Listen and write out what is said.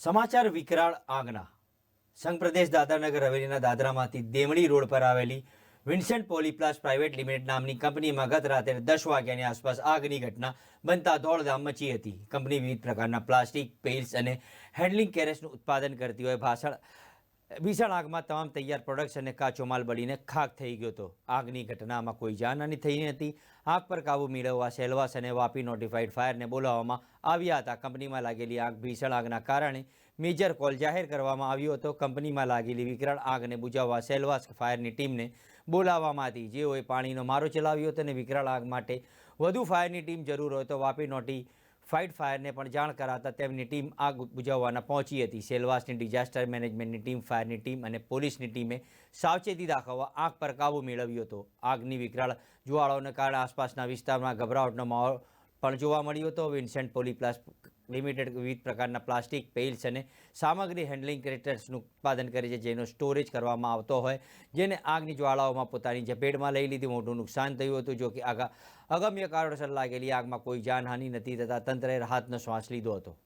સમાચાર વિકરાળ આગના સંઘ પ્રદેશ દાદરાનગર હવેલીના દાદરામાંથી દેવણી રોડ પર આવેલી વિન્સેન્ટ પોલીપ્લાસ પ્રાઇવેટ લિમિટેડ નામની કંપનીમાં ગત રાત્રે 10 વાગ્યાની આસપાસ આગની ઘટના બનતા દોડધામ મચી હતી। કંપની વિવિધ પ્રકારના પ્લાસ્ટિક પેઇલ્સ અને હેન્ડલિંગ કેરેસનું ઉત્પાદન કરતી હોય ભીષણ આગમાં તમામ તૈયાર પ્રોડક્ટ્સ અને કાચો માલ બળીને ખાક થઈ ગયો હતો। આગની ઘટનામાં કોઈ જાનહાનિ થઈ નથી। આગ પર કાબૂ મેળવવા સેલવાસ અને વાપી નોટિફાઈડ ફાયરને બોલાવવામાં આવ્યા હતા। કંપનીમાં લાગેલી આગ ભીષણ આગના કારણે મેજર કોલ જાહેર કરવામાં આવ્યો હતો। કંપનીમાં લાગેલી વિકરાળ આગને બુઝાવવા સેલવાસ ફાયરની ટીમને બોલાવવામાં હતી, જેઓએ પાણીનો મારો ચલાવ્યો હતો અને વિકરાળ આગ માટે વધુ ફાયરની ટીમ જરૂર હોય તો વાપી નોટિફાઈડ ફાયરને પણ જાણ કરાતા તેમની ટીમ આગ બુઝાવવાના પહોંચી હતી। સેલવાસની ડિઝાસ્ટર મેનેજમેન્ટની ટીમ, ફાયરની ટીમ અને પોલીસની ટીમે સાવચેતી દાખવવા આગ પર કાબૂ મેળવ્યો હતો। આગની વિકરાળ જ્વાળાઓને કારણે આસપાસના વિસ્તારમાં ગભરાટનો માહોલ પણ જોવા મળ્યો હતો। વિન્સેન્ટ પોલીપ્લાસ લિમિટેડ વિવિધ પ્રકારના પ્લાસ્ટિક પેઇલ્સ અને સામગ્રી હેન્ડલિંગ ક્રેટર્સનું ઉત્પાદન કરે છે, જેનો સ્ટોરેજ કરવામાં આવતો હોય, જેને આગની જ્વાળાઓમાં પોતાની ઝપેટમાં લઈ લીધી। મોટું નુકસાન થયું હતું, જો કે અગમ્ય કારણોસર લાગેલી આગમાં કોઈ જાનહાનિ નથી થતાં તંત્રએ રાહતનો શ્વાસ લીધો હતો।